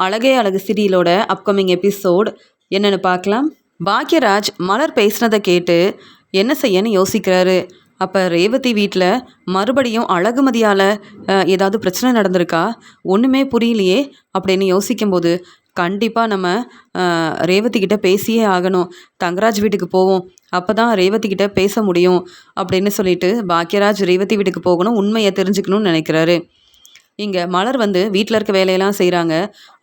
அழகே அழகு சீரியலோட upcoming episode என்னென்னு பார்க்கலாம். பாக்யராஜ் மலர் பேசினதை கேட்டு என்ன செய்யன்னு யோசிக்கிறாரு. அப்போ ரேவதி வீட்டில் மறுபடியும் அழகுமதியால் ஏதாவது பிரச்சனை நடந்திருக்கா, ஒன்றுமே புரியலையே அப்படின்னு யோசிக்கும்போது கண்டிப்பாக நம்ம ரேவதி கிட்ட பேசியே ஆகணும். தங்கராஜ் வீட்டுக்கு போவோம், அப்போ தான் ரேவதி கிட்ட பேச முடியும் அப்படின்னு சொல்லிட்டு பாக்யராஜ் ரேவதி வீட்டுக்கு போகணும், உண்மையை தெரிஞ்சுக்கணும்னு நினைக்கிறாரு. இங்கே மலர் வந்து வீட்டில் இருக்க வேலையெல்லாம் செய்கிறாங்க.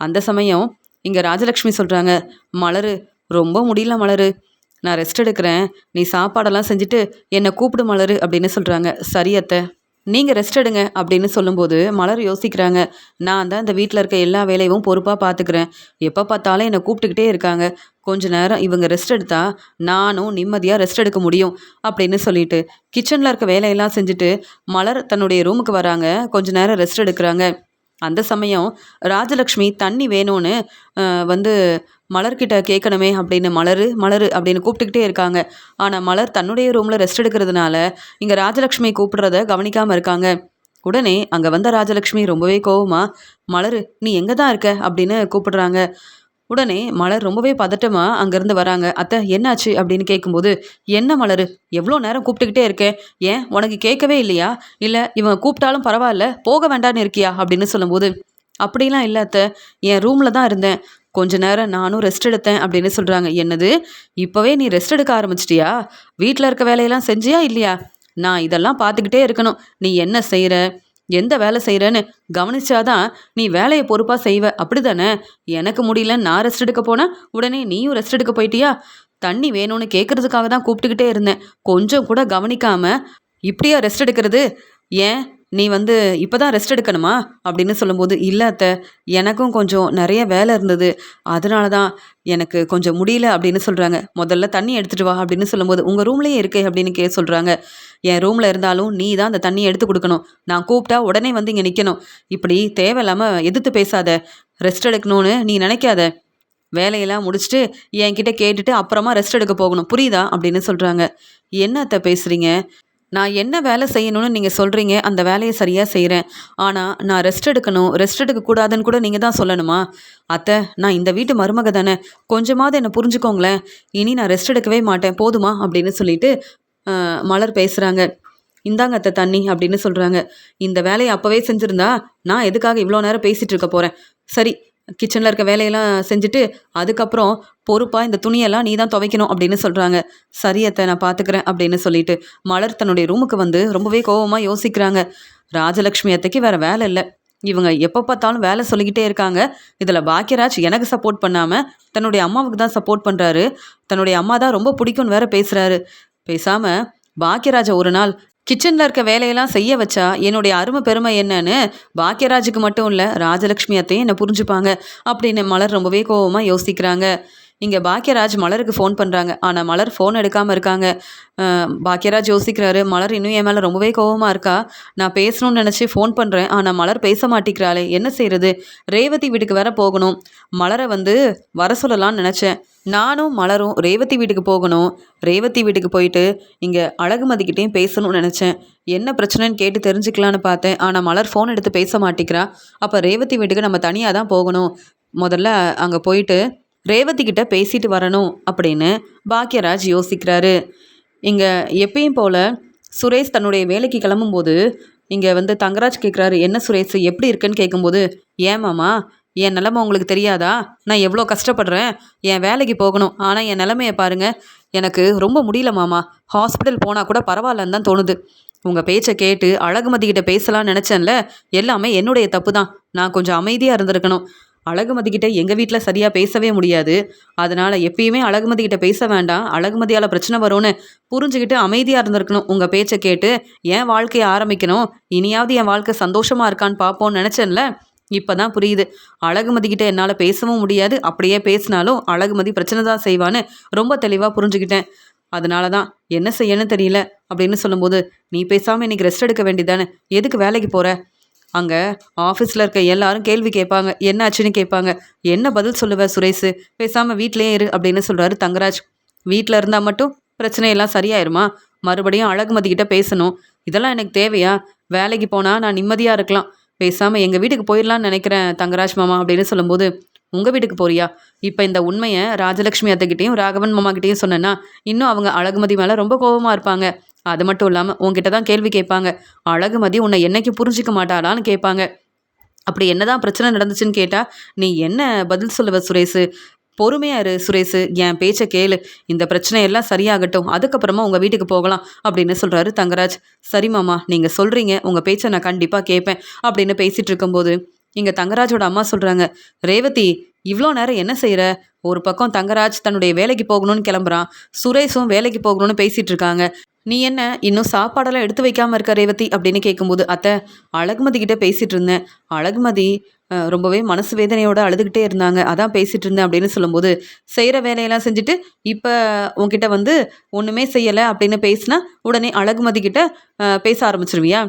அந்த சமயம் இங்கே ராஜலக்ஷ்மி சொல்கிறாங்க, மலர் ரொம்ப முடியல மலர், நான் ரெஸ்ட் எடுக்கிறேன், நீ சாப்பாடெல்லாம் செஞ்சுட்டு என்னை கூப்பிடு மலர் அப்படின்னு சொல்கிறாங்க. சரி அத்தை, நீங்கள் ரெஸ்ட் எடுங்க அப்படின்னு சொல்லும்போது மலர் யோசிக்கிறாங்க, நான் தான் இந்த வீட்டில் இருக்க எல்லா வேலையும் பொறுப்பாக பார்த்துக்கிறேன், எப்போ பார்த்தாலும் என்னை கூப்பிட்டுக்கிட்டே இருக்காங்க, கொஞ்ச நேரம் இவங்க ரெஸ்ட் எடுத்தா நானும் நிம்மதியாக ரெஸ்ட் எடுக்க முடியும் அப்படின்னு சொல்லிட்டு கிச்சனில் இருக்க வேலையெல்லாம் செஞ்சுட்டு மலர் தன்னுடைய ரூமுக்கு வராங்க. கொஞ்ச நேரம் ரெஸ்ட் எடுக்கிறாங்க. அந்த சமயம் ராஜலக்ஷ்மி தண்ணி வேணும்னு வந்து மலர்கிட்ட கேட்கணுமே அப்படின்னு மலர் மலர் அப்படின்னு கூப்பிட்டுக்கிட்டே இருக்காங்க. ஆனால் மலர் தன்னுடைய ரூமில் ரெஸ்ட் எடுக்கிறதுனால இங்கே ராஜலக்ஷ்மி கூப்பிடுறத கவனிக்காமல் இருக்காங்க. உடனே அங்கே வந்த ராஜலக்ஷ்மி ரொம்பவே கோவமா, மலர் நீ எங்கே தான் இருக்க அப்படின்னு கூப்பிடுறாங்க. உடனே மலர் ரொம்பவே பதட்டமா அங்கேருந்து வராங்க. அத்தை என்னாச்சு அப்படின்னு கேட்கும்போது, என்ன மலர் எவ்வளோ நேரம் கூப்பிட்டுக்கிட்டே இருக்கேன், ஏன் உனக்கு கேட்கவே இல்லையா, இல்லை இவன் கூப்பிட்டாலும் பரவாயில்ல போக வேண்டான்னு இருக்கியா அப்படின்னு சொல்லும்போது, அப்படிலாம் இல்லை அத்தை, என் ரூமில் தான் இருந்தேன், கொஞ்ச நேரம் நானும் ரெஸ்ட் எடுத்தேன் அப்படின்னு சொல்கிறாங்க. என்னது, இப்போவே நீ ரெஸ்ட் எடுக்க ஆரம்பிச்சிட்டியா, வீட்டில் இருக்க வேலையெல்லாம் செஞ்சியா இல்லையா, நான் இதெல்லாம் பார்த்துக்கிட்டே இருக்கணும், நீ என்ன செய்கிற எந்த வேலை செய்கிறேன்னு கவனிச்சாதான் நீ வேலையை பொறுப்பாக செய்வ, அப்படி தானே, எனக்கு முடியலன்னு நான் ரெஸ்ட் எடுக்க போனேன், உடனே நீயும் ரெஸ்ட் எடுக்க போயிட்டியா, தண்ணி வேணும்னு கேட்குறதுக்காக தான் கூப்பிட்டுக்கிட்டே இருந்தேன், கொஞ்சம் கூட கவனிக்காமல் இப்படியா ரெஸ்ட் எடுக்கிறது, ஏன் நீ வந்து இப்போ தான் ரெஸ்ட் எடுக்கணுமா அப்படின்னு சொல்லும்போது, இல்லை அத்தை எனக்கும் கொஞ்சம் நிறைய வேலை இருந்தது, அதனால தான் எனக்கு கொஞ்சம் முடியல அப்படின்னு சொல்கிறாங்க. முதல்ல தண்ணி எடுத்துகிட்டு வா அப்படின்னு சொல்லும்போது, உங்கள் ரூம்லேயே இருக்கே அப்படின்னு சொல்கிறாங்க. என் ரூமில் இருந்தாலும் நீ தான் அந்த தண்ணியை எடுத்து கொடுக்கணும், நான் கூப்பிட்டா உடனே வந்து இங்கே நிற்கணும், இப்படி தேவையில்லாமல் எதிர்த்து பேசாத, ரெஸ்ட் எடுக்கணும்னு நீ நினைக்காத, வேலையெல்லாம் முடிச்சுட்டு என்கிட்ட கேட்டுட்டு அப்புறமா ரெஸ்ட் எடுக்க போகணும், புரியுதா அப்படின்னு சொல்கிறாங்க. என்னத்தை பேசுகிறீங்க, நான் என்ன வேலை செய்யணும்னு நீங்கள் சொல்கிறீங்க, அந்த வேலையை சரியாக செய்கிறேன், ஆனால் நான் ரெஸ்ட் எடுக்கணும் ரெஸ்ட் எடுக்கக்கூடாதுன்னு கூட நீங்கள் தான் சொல்லணுமா, அத்தை நான் இந்த வீட்டு மருமக தானே, கொஞ்சமாவது என்னை புரிஞ்சுக்கோங்களேன், இனி நான் ரெஸ்ட் எடுக்கவே மாட்டேன் போதுமா அப்படின்னு சொல்லிட்டு மலர் பேசுகிறாங்க. இந்தாங்க அத்தை தண்ணி அப்படின்னு சொல்கிறாங்க. இந்த வேலையை அப்போவே செஞ்சுருந்தா நான் எதுக்காக இவ்வளோ நேரம் பேசிகிட்டு இருக்க போகிறேன், சரி கிச்சனில் இருக்க வேலையெல்லாம் செஞ்சுட்டு அதுக்கப்புறம் பொறுப்பாக இந்த துணியெல்லாம் நீ தான் துவைக்கணும் அப்படின்னு சொல்கிறாங்க. சரியத்தை நான் பார்த்துக்கிறேன் அப்படின்னு சொல்லிட்டு மலர் தன்னுடைய ரூமுக்கு வந்து ரொம்பவே கோபமாக யோசிக்கிறாங்க. ராஜலக்ஷ்மி அத்தைக்கு வேறு வேலை இல்லை, இவங்க எப்போ பார்த்தாலும் வேலை சொல்லிக்கிட்டே இருக்காங்க, இதில் பாக்யராஜ் எனக்கு சப்போர்ட் பண்ணாமல் தன்னுடைய அம்மாவுக்கு தான் சப்போர்ட் பண்ணுறாரு, தன்னுடைய அம்மா தான் ரொம்ப பிடிக்கும்னு வேற பேசுகிறாரு, பேசாமல் பாக்யராஜை ஒரு நாள் கிச்சனில் இருக்க வேலையெல்லாம் செய்ய வச்சா என்னுடைய அருமை பெருமை என்னன்னு பாக்யராஜுக்கு மட்டும் இல்லை ராஜலக்ஷ்மி அத்தையும் என்னை புரிஞ்சுப்பாங்க அப்படின்னு மலர் ரொம்பவே கோபமாக யோசிக்கிறாங்க. இங்கே பாக்யராஜ் மலருக்கு ஃபோன் பண்ணுறாங்க, ஆனால் மலர் ஃபோன் எடுக்காமல் இருக்காங்க. பாக்யராஜ் யோசிக்கிறாரு, மலர் இன்னும் என் மேலே ரொம்பவே கோபமாக இருக்கா, நான் பேசணும்னு நினச்சி ஃபோன் பண்ணுறேன், ஆனால் மலர் பேச மாட்டேங்கிறாளே, என்ன செய்கிறது, ரேவதி வீட்டுக்கு வேற போகணும், மலரை வந்து வர சொல்லலாம்னு நினச்சேன், நானும் மலரும் ரேவதி வீட்டுக்கு போகணும், ரேவதி வீட்டுக்கு போயிட்டு இங்கே அழகுமதிக்கிட்டேயும் பேசணும்னு நினச்சேன், என்ன பிரச்சனைன்னு கேட்டு தெரிஞ்சுக்கலான்னு பார்த்தேன், ஆனால் மலர் ஃபோன் எடுத்து பேச மாட்டேங்கிறா, அப்போ ரேவதி வீட்டுக்கு நம்ம தனியாக தான் போகணும், முதல்ல அங்கே போயிட்டு ரேவதி கிட்ட பேசிட்டு வரணும் அப்படின்னு பாக்யராஜ் யோசிக்கிறாரு. இங்கே எப்பயும் போல் சுரேஷ் தன்னுடைய வேலைக்கு கிளம்பும்போது இங்கே வந்து தங்கராஜ் கேட்குறாரு, என்ன சுரேஷ் எப்படி இருக்குன்னு கேட்கும்போது, ஏன் மாமா என் நிலமை உங்களுக்கு தெரியாதா, நான் எவ்வளோ கஷ்டப்படுறேன், என் வேலைக்கு போகணும், ஆனால் என் நிலமையை பாருங்கள், எனக்கு ரொம்ப முடியல மாமா, ஹாஸ்பிட்டல் போனால் கூட பரவாயில்லன்னு தான் தோணுது, உங்கள் பேச்சை கேட்டு அழகுமதிக்கிட்ட பேசலான்னு நினச்சேன்ல, எல்லாமே என்னுடைய தப்பு தான், நான் கொஞ்சம் அமைதியாக இருந்திருக்கணும், அழகுமதிக்கிட்ட எங்கள் வீட்டில் சரியாக பேசவே முடியாது, அதனால் எப்பயுமே அழகுமதிக்கிட்ட பேச வேண்டாம், அழகுமதியால் பிரச்சனை வரும்னு புரிஞ்சுக்கிட்டு அமைதியாக இருந்திருக்கணும், உங்கள் பேச்சை கேட்டு என் வாழ்க்கையை ஆரம்பிக்கணும், இனியாவது என் வாழ்க்கை சந்தோஷமாக இருக்கான்னு பார்ப்போன்னு நினச்சேன்ல, இப்போ தான் புரியுது, அழகுமதிக்கிட்ட என்னால் பேசவும் முடியாது, அப்படியே பேசினாலும் அழகுமதி பிரச்சனை தான் செய்வான்னு ரொம்ப தெளிவாக புரிஞ்சுக்கிட்டேன், அதனால தான் என்ன செய்யணும்னு தெரியல அப்படின்னு சொல்லும்போது, நீ பேசாமல் இன்றைக்கி ரெஸ்ட் எடுக்க வேண்டியதானே, எதுக்கு வேலைக்கு போகிற, அங்கே ஆஃபீஸில் இருக்க எல்லாரும் கேள்வி கேட்பாங்க, என்ன ஆச்சுன்னு கேட்பாங்க, என்ன பதில் சொல்லுவ சுரேஷ், பேசாமல் வீட்டிலே இரு அப்படின்னு சொல்கிறாரு தங்கராஜ். வீட்டில் இருந்தால் மட்டும் பிரச்சனையெல்லாம் சரியாயிருமா, மறுபடியும் அழகுமதிக்கிட்ட பேசணும், இதெல்லாம் எனக்கு தேவையா, வேலைக்கு போனால் நான் நிம்மதியாக இருக்கலாம், பேசாமல் எங்கள் வீட்டுக்கு போயிடலான்னு நினைக்கிறேன் தங்கராஜ் மாமா அப்படின்னு சொல்லும்போது, உங்கள் வீட்டுக்கு போறியா? இப்போ இந்த உண்மையை ராஜலக்ஷ்மி அத்தைக்கிட்டையும் ராகவன் மாமா கிட்டேயும் சொன்னேன்னா இன்னும் அவங்க அழகுமதி மேலே ரொம்ப கோபமாக இருப்பாங்க. அது மட்டும் இல்லாமல் உன்கிட்ட தான் கேள்வி கேட்பாங்க. அழகுமதி உன்னை என்னைக்கு புரிஞ்சிக்க மாட்டாளான்னு கேட்பாங்க. அப்படி என்னதான் பிரச்சனை நடந்துச்சுன்னு கேட்டால் நீ என்ன பதில் சொல்லுவ சுரேஷு? பொறுமையா இரு சுரேஷு, என் பேச்சை கேளு. இந்த பிரச்சனையெல்லாம் சரியாகட்டும், அதுக்கப்புறமா உங்கள் வீட்டுக்கு போகலாம் அப்படின்னு சொல்கிறாரு தங்கராஜ். சரி மாமா, நீங்கள் சொல்கிறீங்க, உங்கள் பேச்சை நான் கண்டிப்பாக கேட்பேன் அப்படின்னு பேசிகிட்டு இருக்கும்போது இங்கே தங்கராஜோட அம்மா சொல்கிறாங்க, ரேவதி இவ்வளோ நேரம் என்ன செய்கிற? ஒரு பக்கம் தங்கராஜ் தன்னுடைய வேலைக்கு போகணும்னு கிளம்புறான், சுரேஷும் வேலைக்கு போகணும்னு பேசிகிட்டு இருக்காங்க. நீ என்ன இன்னும் சாப்பாடெல்லாம் எடுத்து வைக்காமல் இருக்க ரேவதி அப்படின்னு கேட்கும்போது, அத்தை அழகுமதி கிட்டே பேசிகிட்டு இருந்தேன். அழகுமதி ரொம்பவே மனசு வேதனையோடு அழுதுகிட்டே இருந்தாங்க, அதான் பேசிகிட்டு இருந்தேன் அப்படின்னு சொல்லும்போது, செய்கிற வேலையெல்லாம் செஞ்சுட்டு இப்போ உன்கிட்ட வந்து ஒன்றுமே செய்யலை அப்படின்னு பேசினா உடனே அழகுமதி கிட்ட பேச ஆரம்பிச்சிருவியா?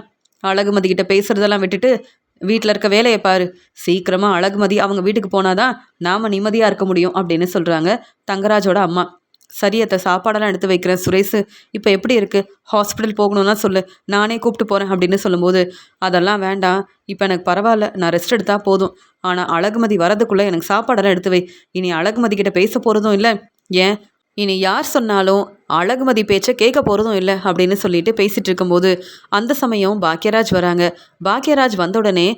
அழகுமதி கிட்ட பேசுகிறதெல்லாம் விட்டுட்டு வீட்டில் இருக்க வேலையை பாரு. சீக்கிரமாக அழகுமதி அவங்க வீட்டுக்கு போனாதான் நாம் நிம்மதியாக இருக்க முடியும் அப்படின்னு சொல்கிறாங்க தங்கராஜோட அம்மா. சரியத்தை சாப்பாடெல்லாம் எடுத்து வைக்கிறேன் சுரேஷு, இப்போ எப்படி இருக்குது? ஹாஸ்பிட்டல் போகணுன்னா சொல்லு, நானே கூப்பிட்டு போகிறேன் அப்படின்னு சொல்லும்போது, அதெல்லாம் வேண்டாம், இப்போ எனக்கு பரவாயில்ல, நான் ரெஸ்ட் எடுத்தால் போதும். ஆனால் அழகுமதி வரதுக்குள்ளே எனக்கு சாப்பாடெல்லாம் எடுத்து வை. இனி அழகுமதி கிட்ட பேச போகிறதும் இல்லை, ஏன் இனி யார் சொன்னாலும் அழகுமதி பேச்சை கேட்க போகிறதும் இல்லை அப்படின்னு சொல்லிட்டு பேசிகிட்டு இருக்கும்போது அந்த சமயம் பாக்யராஜ் வராங்க. பாக்யராஜ் வந்த உடனே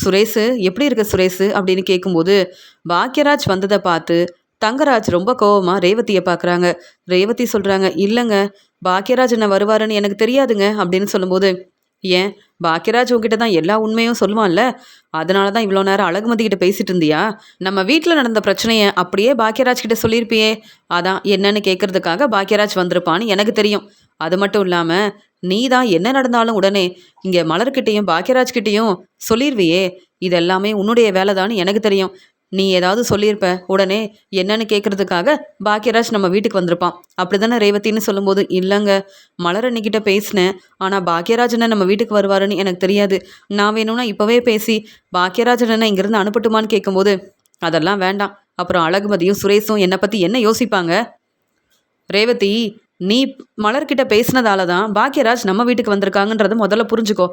சுரேஷு எப்படி இருக்க சுரேஷு அப்படின்னு கேட்கும்போது, பாக்யராஜ் வந்ததை பார்த்து தங்கராஜ் ரொம்ப கோவமாக ரேவதியை பார்க்குறாங்க. ரேவதி சொல்கிறாங்க, இல்லைங்க, பாக்யராஜ் என்ன வருவாருன்னு எனக்கு தெரியாதுங்க அப்படின்னு சொல்லும்போது, ஏன் பாக்யராஜ் உங்ககிட்ட தான் எல்லா உண்மையும் சொல்லுவான்ல, அதனால தான் இவ்வளோ நேரம் அழகுமதி கிட்ட பேசிட்டு இருந்தியா? நம்ம வீட்டில் நடந்த பிரச்சனையை அப்படியே பாக்யராஜ் கிட்ட சொல்லியிருப்பியே, அதான் என்னன்னு கேட்கறதுக்காக பாக்யராஜ் வந்திருப்பான்னு எனக்கு தெரியும். அது மட்டும் இல்லாமல் நீ தான் என்ன நடந்தாலும் உடனே இங்கே மலர்கிட்டையும் பாக்யராஜ்கிட்டையும் சொல்லிடுவியே, இது எல்லாமே உன்னுடைய வேலை தான் எனக்கு தெரியும். நீ ஏதாவது சொல்லியிருப்ப, உடனே என்னன்னு கேட்குறதுக்காக பாக்யராஜ் நம்ம வீட்டுக்கு வந்திருப்பான், அப்படி தானே ரேவதின்னு சொல்லும்போது, இல்லைங்க, மலரண்ணிக்கிட்ட பேசினேன், ஆனால் பாக்யராஜ் அண்ணன் நம்ம வீட்டுக்கு வருவாருன்னு எனக்கு தெரியாது. நான் வேணும்னா இப்போவே பேசி பாக்யராஜ் அண்ணனை இங்கேருந்து அனுப்பட்டுமான்னு கேட்கும்போது, அதெல்லாம் வேண்டாம், அப்புறம் அழகுமதியும் சுரேஷும் என்னை பற்றி என்ன யோசிப்பாங்க? ரேவதி, நீ மலர்கிட்ட பேசினதால தான் பாக்யராஜ் நம்ம வீட்டுக்கு வந்திருக்காங்கன்றத முதல்ல புரிஞ்சுக்கோ.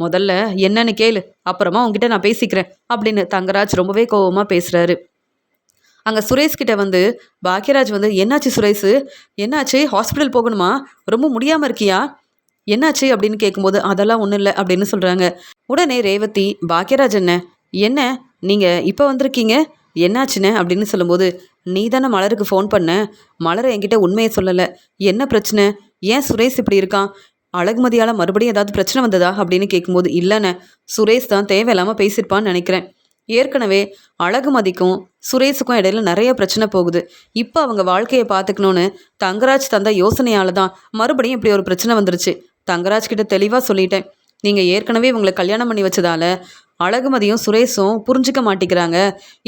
முதல்ல என்னன்னு கேளு, அப்புறமா உங்ககிட்ட நான் பேசிக்கிறேன் அப்படின்னு தங்கராஜ் ரொம்பவே கோவமாக பேசுகிறாரு. அங்கே சுரேஷ்கிட்ட வந்து பாக்யராஜ் வந்து, என்னாச்சு சுரேஷு, என்னாச்சு, ஹாஸ்பிட்டல் போகணுமா, ரொம்ப முடியாமல் இருக்கியா, என்னாச்சு அப்படின்னு கேட்கும்போது, அதெல்லாம் ஒன்றும் இல்லை அப்படின்னு சொல்கிறாங்க. உடனே ரேவதி, பாக்யராஜ் என்ன நீங்கள் இப்போ வந்திருக்கீங்க, என்னாச்சுன்னு அப்படின்னு சொல்லும்போது, நீ தானே மலருக்கு ஃபோன் பண்ண, மலரை என்கிட்ட உண்மையை சொல்லலை, என்ன பிரச்சனை, ஏன் சுரேஷ் இப்படி இருக்கான், அழகுமதியால் மறுபடியும் ஏதாவது பிரச்சனை வந்ததா அப்படின்னு கேட்கும்போது, இல்லைண்ணே, சுரேஷ் தான் தேவையில்லாமல் பேசியிருப்பான்னு நினைக்கிறேன். ஏற்கனவே அழகுமதிக்கும் சுரேஷுக்கும் இடையில நிறைய பிரச்சனை போகுது. இப்போ அவங்க வாழ்க்கையை பார்த்துக்கணுன்னு தங்கராஜ் தந்த யோசனையால் தான் மறுபடியும் இப்படி ஒரு பிரச்சனை வந்துருச்சு. தங்கராஜ் கிட்ட தெளிவாக சொல்லிட்டேன், நீங்கள் ஏற்கனவே இவங்களை கல்யாணம் பண்ணி வச்சதால அழகுமதியும் சுரேஷும் புரிஞ்சிக்க மாட்டேங்கிறாங்க,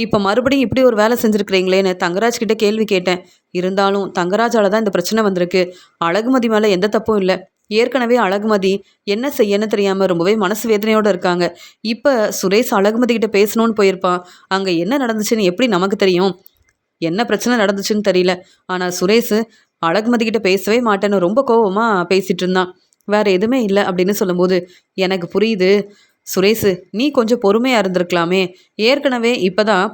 இப்போ மறுபடியும் இப்படி ஒரு வேலை செஞ்சுருக்கிறீங்களேன்னு தங்கராஜ் கிட்ட கேள்வி கேட்டேன். இருந்தாலும் தங்கராஜால் தான் இந்த பிரச்சனை வந்திருக்கு, அழகுமதி மேலே எந்த தப்பும் இல்லை. ஏற்கனவே அழகுமதி என்ன செய்யன்னு தெரியாமல் ரொம்பவே மனசு வேதனையோடு இருக்காங்க. இப்போ சுரேஷ் அழகுமதி கிட்ட பேசணும்னு போயிருப்பான், அங்கே என்ன நடந்துச்சுன்னு எப்படி நமக்கு தெரியும், என்ன பிரச்சனை நடந்துச்சுன்னு தெரியல. ஆனால் சுரேஷ் அழகுமதி கிட்ட பேசவே மாட்டேன்னு ரொம்ப கோவமாக பேசிகிட்டு இருந்தான். வேறு எதுவுமே இல்லை அப்படின்னு சொல்லும்போது, எனக்கு புரியுது சுரேஷு, நீ கொஞ்சம் பொறுமையாக இருந்திருக்கலாமே, ஏற்கனவே இப்போ தான்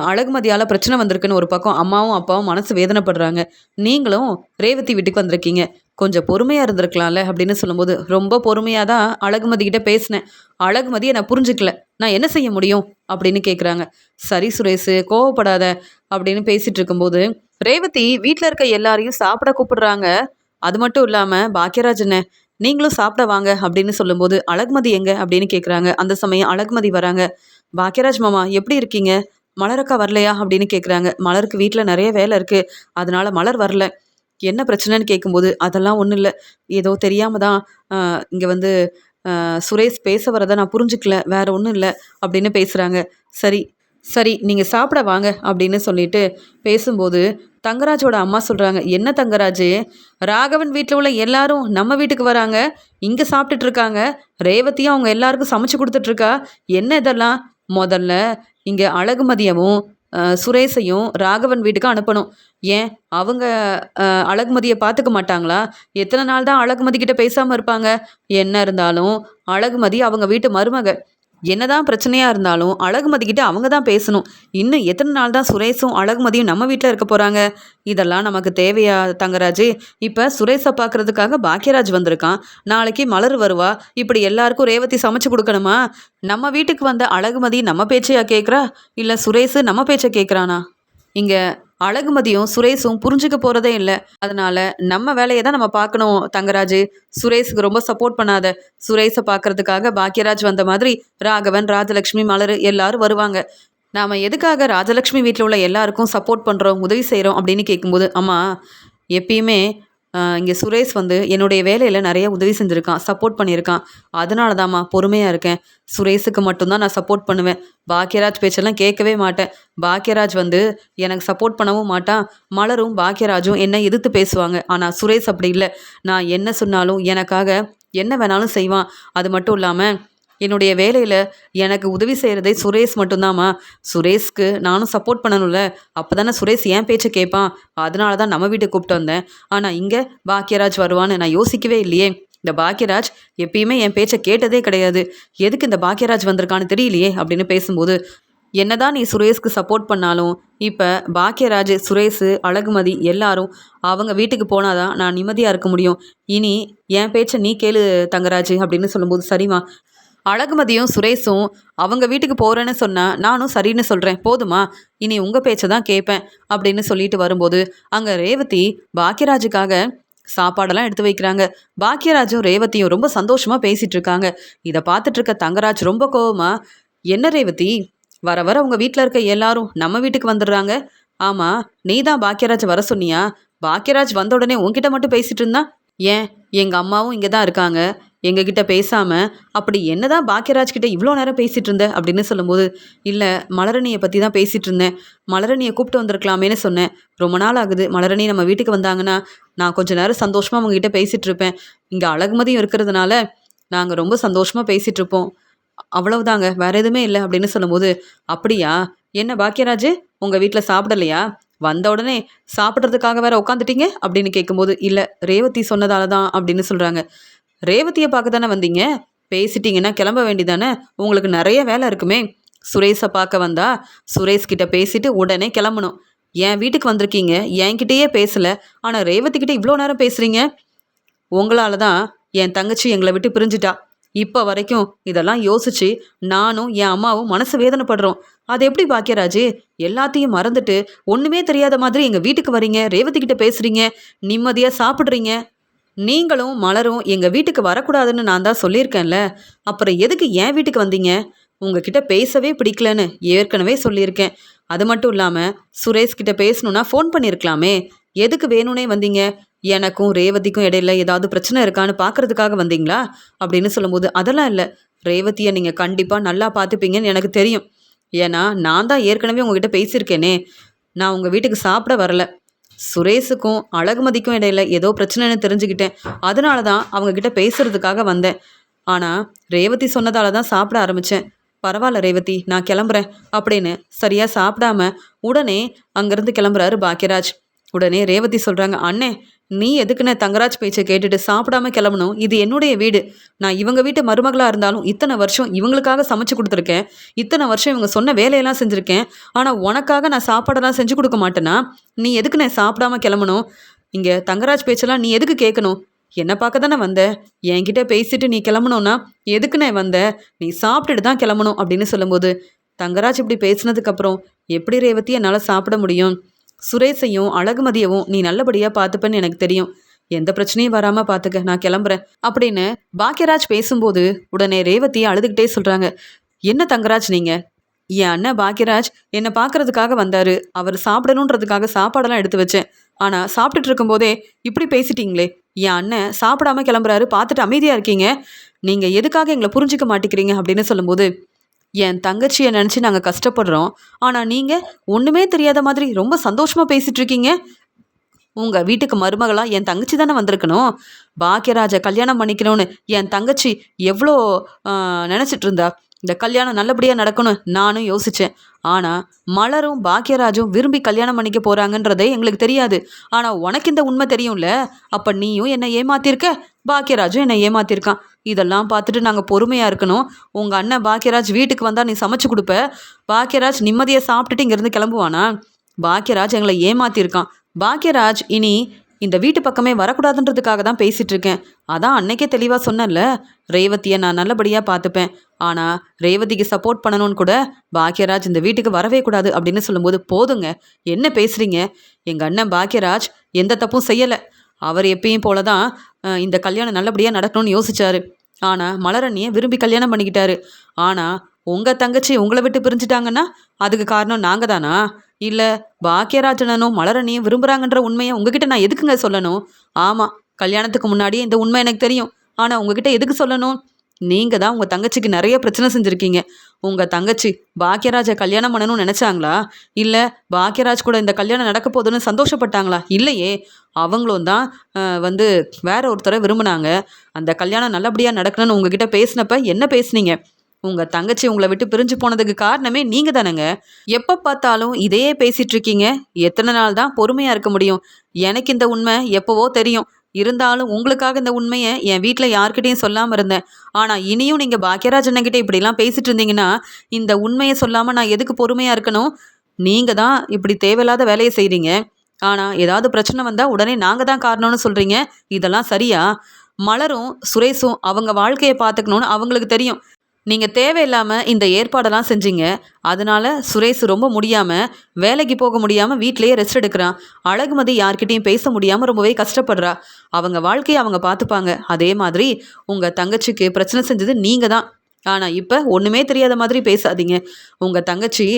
அழகுமதியால் பிரச்சனை வந்திருக்குன்னு ஒரு பக்கம் அம்மாவும் அப்பாவும் மனசு வேதனைப்படுறாங்க, நீங்களும் ரேவதி வீட்டுக்கு வந்திருக்கீங்க, கொஞ்சம் பொறுமையாக இருந்திருக்கலாம்ல அப்படின்னு சொல்லும்போது, ரொம்ப பொறுமையாக தான் அழகுமதி கிட்ட பேசினேன், அழகுமதியை நான் புரிஞ்சுக்கல, நான் என்ன செய்ய முடியும் அப்படின்னு கேட்குறாங்க. சரி சுரேஷு, கோவப்படாத அப்படின்னு பேசிகிட்டு இருக்கும்போது ரேவதி வீட்டில் இருக்க எல்லாரையும் சாப்பிட கூப்பிடுறாங்க. அது மட்டும் இல்லாமல் பாக்யராஜ் நீங்களும் சாப்பிட வாங்க அப்படின்னு சொல்லும்போது, அழகுமதி எங்க அப்படின்னு கேட்குறாங்க. அந்த சமயம் அழகுமதி வராங்க. பாக்யராஜ் மாமா எப்படி இருக்கீங்க, மலரக்கா வரலையா அப்படின்னு கேட்குறாங்க. மலருக்கு வீட்டில் நிறைய வேலை இருக்குது, அதனால மலர் வரல, என்ன பிரச்சனைன்னு கேட்கும்போது, அதெல்லாம் ஒன்றும் இல்லை, ஏதோ தெரியாமல் தான் இங்கே வந்து சுரேஷ் பேச வரதை நான் புரிஞ்சுக்கல, வேற ஒன்றும் இல்லை அப்படின்னு பேசுகிறாங்க. சரி சரி, நீங்கள் சாப்பிட வாங்க அப்படின்னு சொல்லிட்டு பேசும்போது தங்கராஜோட அம்மா சொல்கிறாங்க, என்ன தங்கராஜ், ராகவன் வீட்டில் உள்ள எல்லாரும் நம்ம வீட்டுக்கு வராங்க, இங்கே சாப்பிட்டுட்டு இருக்காங்க, ரேவதியும் அவங்க எல்லாருக்கும் சமைச்சு கொடுத்துட்ருக்கா, என்ன இதெல்லாம், முதல்ல இங்கே அழகுமதியவும் சுரேஷையும் ராகவன் வீட்டுக்கு அனுப்பணும். ஏன் அவங்க அழகுமதியை பார்த்துக்க மாட்டாங்களா? எத்தனை நாள் தான் அழகுமதி கிட்ட பேசாமல் இருப்பாங்க? என்ன இருந்தாலும் அழகுமதி அவங்க வீட்டு மருமக. என்னதான் பிரச்சனையா இருந்தாலும் அழகுமதி கிட்ட அவங்க தான் பேசணும். இன்னும் எத்தனை நாள் தான் சுரேஷும் அழகுமதியும் நம்ம வீட்டில் இருக்க போறாங்க? இதெல்லாம் நமக்கு தேவையா தங்கராஜ்? இப்போ சுரேஷை பார்க்கறதுக்காக பாக்கியராஜ் வந்திருக்கான். நாளைக்கு மலர் வருவா. இப்படி எல்லாருக்கும் ரேவதி சமைச்சு கொடுக்கணுமா? நம்ம வீட்டுக்கு வந்த அழகுமதி நம்ம பேச்சையா கேட்குறா? இல்லை சுரேஷ் நம்ம பேச்சை கேட்குறானா? இங்கே அழகுமதியும் சுரேஷும் புரிஞ்சுக்க போகிறதே இல்லை. அதனால நம்ம வேலையை தான் நம்ம பார்க்கணும் தங்கராஜ். சுரேஷுக்கு ரொம்ப சப்போர்ட் பண்ணாத. சுரேஷை பார்க்கறதுக்காக பாக்கியராஜ் வந்த மாதிரி ராகவன், ராஜலக்ஷ்மி, மலர் எல்லாரும் வருவாங்க. நாம் எதுக்காக ராஜலக்ஷ்மி வீட்டில் உள்ள எல்லாருக்கும் சப்போர்ட் பண்ணுறோம், உதவி செய்கிறோம் அப்படின்னு கேட்கும்போது, அம்மா எப்பயுமே இங்கே சுரேஷ் என்னுடைய வேலையில் நிறைய உதவி செஞ்சுருக்கான், சப்போர்ட் பண்ணியிருக்கான். அதனால தாம்மா பொறுமையாக இருக்கேன். சுரேஷுக்கு மட்டும்தான் நான் சப்போர்ட் பண்ணுவேன். பாக்கியராஜ் பேச்செல்லாம் கேட்கவே மாட்டேன். பாக்கியராஜ் எனக்கு சப்போர்ட் பண்ணவும் மாட்டான். மலரும் பாக்கியராஜும் என்னை எதிர்த்து பேசுவாங்க. ஆனால் சுரேஷ் அப்படி இல்லை. நான் என்ன சொன்னாலும் எனக்காக என்ன வேணாலும் செய்வான். அது மட்டும் இல்லாமல் என்னுடைய வேலையில் எனக்கு உதவி செய்கிறதே சுரேஷ் மட்டும்தாம்மா. சுரேஷ்க்கு நானும் சப்போர்ட் பண்ணணும்ல. அப்போ தானே சுரேஷ் என் பேச்சை கேட்பான். அதனால தான் நம்ம வீட்டுக்கு கூப்பிட்டு வந்தேன். ஆனால் இங்கே பாக்கியராஜ் வருவான்னு நான் யோசிக்கவே இல்லையே. இந்த பாக்கியராஜ் எப்பயுமே என் பேச்சை கேட்டதே கிடையாது. எதுக்கு இந்த பாக்கியராஜ் வந்திருக்கான்னு தெரியலையே அப்படின்னு பேசும்போது, என்னதான் நீ சுரேஷ்க்கு சப்போர்ட் பண்ணாலும் இப்போ பாக்கியராஜ், சுரேஷ், அழகுமதி எல்லாரும் அவங்க வீட்டுக்கு போனாதான் நான் நிம்மதியாக இருக்க முடியும். இனி என் பேச்சை நீ கேளு தங்கராஜ் அப்படின்னு சொல்லும்போது, சரிம்மா. அழகுமதியும் சுரேஷும் அவங்க வீட்டுக்கு போகிறேன்னு சொன்னால் நானும் சரின்னு சொல்கிறேன். போதுமா? இனி உங்கள் பேச்சை தான் கேட்பேன் அப்படின்னு சொல்லிட்டு வரும்போது, அங்கே ரேவதி பாக்கியராஜுக்காக சாப்பாடெல்லாம் எடுத்து வைக்கிறாங்க. பாக்கியராஜும் ரேவதியும் ரொம்ப சந்தோஷமாக பேசிகிட்டு இருக்காங்க. இதை பார்த்துட்டு இருக்க தங்கராஜ் ரொம்ப கோவமா, என்ன ரேவதி, வர வர உங்கள் வீட்டில் இருக்க எல்லாரும் நம்ம வீட்டுக்கு வந்துடுறாங்க. ஆமாம், நீ தான் பாக்கியராஜ் வர சொன்னியா? பாக்கியராஜ் வந்த உடனே உன்கிட்ட மட்டும் பேசிகிட்டு இருந்தா? ஏன் எங்கள் அம்மாவும் இங்கே தான் இருக்காங்க, எங்ககிட்ட பேசாமல் அப்படி என்னதான் பாக்கியராஜ் கிட்ட இவ்வளோ நேரம் பேசிகிட்டு இருந்த அப்படின்னு சொல்லும்போது, இல்லை மலரணியை பற்றி தான் பேசிகிட்டு இருந்தேன். மலரணியை கூப்பிட்டு வந்திருக்கலாமேன்னு சொன்னேன். ரொம்ப நாள் ஆகுது. மலரணி நம்ம வீட்டுக்கு வந்தாங்கன்னா நான் கொஞ்சம் நேரம் சந்தோஷமாக அவங்ககிட்ட பேசிகிட்டு இருப்பேன். இங்கே அழகுமதியும் இருக்கிறதுனால நாங்கள் ரொம்ப சந்தோஷமாக பேசிகிட்டு இருப்போம். அவ்வளவுதாங்க, வேற எதுவுமே இல்லை அப்படின்னு சொல்லும்போது, அப்படியா? என்ன பாக்கியராஜ் உங்கள் வீட்டில் சாப்பிடலையா? வந்த உடனே சாப்பிட்றதுக்காக வேற உட்காந்துட்டீங்க அப்படின்னு கேட்கும்போது, இல்லை ரேவதி சொன்னதால தான் அப்படின்னு சொல்கிறாங்க. ரேவதியை பார்க்க தானே வந்தீங்க? பேசிட்டீங்கன்னா கிளம்ப வேண்டிதானே? உங்களுக்கு நிறைய வேலை இருக்குமே. சுரேஷை பார்க்க வந்தா சுரேஷ் கிட்ட பேசிட்டு உடனே கிளம்பணும். என் வீட்டுக்கு வந்திருக்கீங்க, என்கிட்டயே பேசலை, ஆனால் ரேவதி கிட்ட இவ்வளோ நேரம் பேசுகிறீங்க. உங்களால தான் என் தங்கச்சி எங்களை விட்டு பிரிஞ்சுட்டா. இப்போ வரைக்கும் இதெல்லாம் யோசிச்சு நானும் என் அம்மாவும் மனசு வேதனைப்படுறோம். அது எப்படி பாக்கியராஜ்? எல்லாத்தையும் மறந்துட்டு ஒன்றுமே தெரியாத மாதிரி எங்கள் வீட்டுக்கு வரீங்க, ரேவதி கிட்ட பேசுகிறீங்க, நிம்மதியாக சாப்பிட்றீங்க. நீங்களும் மலரும் எங்கள் வீட்டுக்கு வரக்கூடாதுன்னு நான் தான் சொல்லியிருக்கேன்ல. அப்புறம் எதுக்கு என் வீட்டுக்கு வந்தீங்க? உங்ககிட்ட பேசவே பிடிக்கலன்னு ஏற்கனவே சொல்லியிருக்கேன். அது மட்டும் இல்லாமல் சுரேஷ் கிட்ட பேசணுன்னா ஃபோன் பண்ணியிருக்கலாமே. எதுக்கு வேணும்னே வந்தீங்க? எனக்கும் ரேவதிக்கும் இடையில ஏதாவது பிரச்சனை இருக்கான்னு பார்க்கறதுக்காக வந்தீங்களா அப்படின்னு சொல்லும்போது, அதெல்லாம் இல்லை. ரேவதியை நீங்கள் கண்டிப்பாக நல்லா பார்த்துப்பீங்கன்னு எனக்கு தெரியும். ஏன்னா நான் தான் ஏற்கனவே உங்ககிட்ட பேசியிருக்கேனே. நான் உங்கள் வீட்டுக்கு சாப்பிட வரல. சுரேஷுக்கும் அழகுமதிக்கும் இடையில ஏதோ பிரச்சனைன்னு தெரிஞ்சுக்கிட்டேன். அதனால தான் அவங்கக்கிட்ட பேசுறதுக்காக வந்தேன். ஆனால் ரேவதி சொன்னதால தான் சாப்பிட ஆரம்பித்தேன். பரவாயில்ல ரேவதி, நான் கிளம்புறேன் அப்படின்னு சரியாக சாப்பிடாம உடனே அங்கேருந்து கிளம்புறாரு பாக்கியராஜ். உடனே ரேவதி சொல்கிறாங்க, அண்ணே நீ எதுக்குன்னு தங்கராஜ் பேச்சை கேட்டுட்டு சாப்பிடாம கிளம்பணும்? இது என்னுடைய வீடு. நான் இவங்க வீட்டு மருமகளாக இருந்தாலும் இத்தனை வருஷம் இவங்களுக்காக சமைச்சு கொடுத்துருக்கேன். இத்தனை வருஷம் இவங்க சொன்ன வேலையெல்லாம் செஞ்சுருக்கேன். ஆனால் உனக்காக நான் சாப்பாடெல்லாம் செஞ்சு கொடுக்க மாட்டேனா? நீ எதுக்கு நான் சாப்பிடாம கிளம்பணும்? இங்கே தங்கராஜ் பேச்செல்லாம் நீ எதுக்கு கேட்கணும்? என்னை பார்க்க தானே வந்த? என்கிட்ட பேசிட்டு நீ கிளம்பணும்னா எதுக்குண்ணே வந்த? நீ சாப்பிட்டுட்டு தான் கிளம்பணும் அப்படின்னு சொல்லும்போது, தங்கராஜ் இப்படி பேசினதுக்கப்புறம் எப்படி ரேவதி என்னால் சாப்பிட முடியும்? சுரேஷையும் அழகுமதியவும் நீ நல்லபடியாக பார்த்துப்பேன்னு எனக்கு தெரியும். எந்த பிரச்சனையும் வராமல் பார்த்துக்க, நான் கிளம்புறேன் அப்படின்னு பாக்கியராஜ் பேசும்போது உடனே ரேவதி அழுதுகிட்டே சொல்கிறாங்க, என்ன தங்கராஜ் நீங்கள்? என் அண்ணன் பாக்கியராஜ் என்னை பார்க்கறதுக்காக வந்தார். அவர் சாப்பிடணுன்றதுக்காக சாப்பாடெல்லாம் எடுத்து வச்சேன். ஆனால் சாப்பிட்டுட்டு இருக்கும்போதே இப்படி பேசிட்டீங்களே. என் அண்ணன் சாப்பிடாம கிளம்புறாரு, பார்த்துட்டு அமைதியாக இருக்கீங்க. நீங்கள் எதுக்காக எங்களை புரிஞ்சிக்க மாட்டேங்கிறீங்க அப்படின்னு சொல்லும்போது, என் தங்கச்சியை நினச்சி நாங்கள் கஷ்டப்படுறோம். ஆனால் நீங்கள் ஒன்றுமே தெரியாத மாதிரி ரொம்ப சந்தோஷமாக பேசிகிட்டு இருக்கீங்க. உங்கள் வீட்டுக்கு மருமகளாக என் தங்கச்சி தானே வந்திருக்கணும். பாக்கியராஜை கல்யாணம் பண்ணிக்கணும்னு என் தங்கச்சி எவ்வளோ நினச்சிட்டு இருந்தா. இந்த கல்யாணம் நல்லபடியாக நடக்கணும் நானும் யோசித்தேன். ஆனால் மலரும் பாக்கியராஜும் விரும்பி கல்யாணம் பண்ணிக்க போகிறாங்கன்றதே எங்களுக்கு தெரியாது. ஆனால் உனக்கு இந்த உண்மை தெரியும்ல. அப்போ நீயும் என்னை ஏமாத்திருக்க, பாக்கியராஜும் என்னை ஏமாத்திருக்கான். இதெல்லாம் பார்த்துட்டு நாங்கள் பொறுமையாக இருக்கணும். உங்கள் அண்ணன் பாக்கியராஜ் வீட்டுக்கு வந்தால் நீ சமைச்சு கொடுப்ப. பாக்கியராஜ் நிம்மதியை சாப்பிட்டுட்டு இங்கேருந்து கிளம்புவானா? பாக்கியராஜ் எங்களை ஏமாத்திருக்கான். பாக்கியராஜ் இனி இந்த வீட்டு பக்கமே வரக்கூடாதுன்றதுக்காக தான் பேசிகிட்டு இருக்கேன். அதான் அன்னைக்கே தெளிவாக சொன்னேன்ல, ரேவதியை நான் நல்லபடியாக பார்த்துப்பேன். ஆனால் ரேவதிக்கு சப்போர்ட் பண்ணணும்னு கூட பாக்கியராஜ் இந்த வீட்டுக்கு வரவே கூடாது அப்படின்னு சொல்லும்போது, போதுங்க, என்ன பேசுகிறீங்க? எங்கள் அண்ணன் பாக்கியராஜ் எந்த தப்பும் செய்யலை. அவர் எப்பயும் போல தான் இந்த கல்யாணம் நல்லபடியாக நடக்கணும்னு யோசிச்சாரு. ஆனால் மலரண்ணியை விரும்பி கல்யாணம் பண்ணிக்கிட்டாரு. ஆனால் உங்கள் தங்கச்சி உங்களை விட்டு பிரிஞ்சுட்டாங்கன்னா அதுக்கு காரணம் நாங்கள் தானா? இல்லை பாக்கியராஜனனும் மலரண்ணியும் விரும்புகிறாங்கன்ற உண்மையை உங்ககிட்ட நான் எதுக்குங்க சொல்லணும்? ஆமாம், கல்யாணத்துக்கு முன்னாடியே இந்த உண்மை எனக்கு தெரியும். ஆனால் உங்ககிட்ட எதுக்கு சொல்லணும்? நீங்கள் தான் உங்கள் தங்கச்சிக்கு நிறைய பிரச்சனை செஞ்சுருக்கீங்க. உங்கள் தங்கச்சி பாக்கியராஜை கல்யாணம் பண்ணணும்னு நினச்சாங்களா? இல்லை பாக்கியராஜ் கூட இந்த கல்யாணம் நடக்க போகுதுன்னு சந்தோஷப்பட்டாங்களா? இல்லையே, அவங்களும் தான் வேற ஒருத்தரை விரும்பினாங்க. அந்த கல்யாணம் நல்லபடியாக நடக்கணும்னு உங்ககிட்ட பேசினப்ப என்ன பேசுனீங்க? உங்கள் தங்கச்சி உங்களை விட்டு பிரிஞ்சு போனதுக்கு காரணமே நீங்கள் தானேங்க. எப்போ பார்த்தாலும் இதையே பேசிகிட்டு இருக்கீங்க. எத்தனை நாள் தான் பொறுமையாக இருக்க முடியும்? எனக்கு இந்த உண்மை எப்போவோ தெரியும். இருந்தாலும் உங்களுக்காக இந்த உண்மையை என் வீட்டில் யார்கிட்டையும் சொல்லாமல் இருந்தேன். ஆனால் இனியும் நீங்கள் பாக்கியராஜ் அண்ணன்கிட்ட இப்படிலாம் பேசிகிட்டு இருந்தீங்கன்னா இந்த உண்மையை சொல்லாமல் நான் எதுக்கு பொறுமையாக இருக்கணும்? நீங்கள் தான் இப்படி தேவையில்லாத வேலையை செய்கிறீங்க. ஆனால் ஏதாவது பிரச்சனை வந்தால் உடனே நாங்கள் தான் காரணம்னு சொல்கிறீங்க. இதெல்லாம் சரியா? மலரும் சுரேஷும் அவங்க வாழ்க்கையை பார்த்துக்கணுன்னு அவங்களுக்கு தெரியும். நீங்கள் தேவையில்லாமல் இந்த ஏற்பாடெல்லாம் செஞ்சீங்க. அதனால சுரேஷ் ரொம்ப முடியாமல், வேலைக்கு போக முடியாமல் வீட்டிலேயே ரெஸ்ட் எடுக்கிறான். அழகுமதி யார்கிட்டையும் பேச முடியாமல் ரொம்பவே கஷ்டப்படுறா. அவங்க வாழ்க்கையை அவங்க பார்த்துப்பாங்க. அதே மாதிரி உங்கள் தங்கச்சிக்கு பிரச்சனை செஞ்சது நீங்கள் தான். ஆனால் இப்போ ஒன்றுமே தெரியாத மாதிரி பேசாதீங்க. உங்கள் தங்கச்சி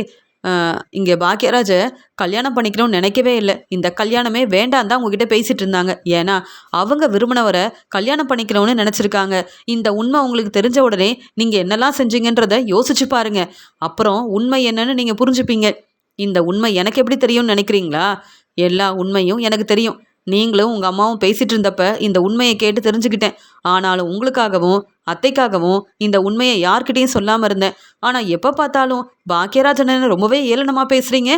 இங்கே பாக்கியராஜை கல்யாணம் பண்ணிக்கணும்னு நினைக்கவே இல்லை. இந்த கல்யாணமே வேண்டாம் தான் உங்ககிட்ட பேசிகிட்டு இருந்தாங்க. ஏன்னா அவங்க விரும்பினவரை கல்யாணம் பண்ணிக்கணும்னு நினச்சிருக்காங்க. இந்த உண்மை உங்களுக்கு தெரிஞ்ச உடனே நீங்கள் என்னெல்லாம் செஞ்சீங்கன்றதை யோசிச்சு பாருங்க. அப்புறம் உண்மை என்னன்னு நீங்கள் புரிஞ்சுப்பீங்க. இந்த உண்மை எனக்கு எப்படி தெரியும்னு நினைக்கிறீங்களா? எல்லா உண்மையும் எனக்கு தெரியும். நீங்களும் உங்கள் அம்மாவும் பேசிகிட்டு இருந்தப்ப இந்த உண்மையை கேட்டு தெரிஞ்சுக்கிட்டேன். ஆனாலும் உங்களுக்காகவும் அத்தைக்காகவும் இந்த உண்மையை யார்கிட்டையும் சொல்லாமல் இருந்தேன். ஆனால் எப்போ பார்த்தாலும் பாக்கியராஜன் ரொம்பவே ஏளனமாக பேசுகிறீங்க.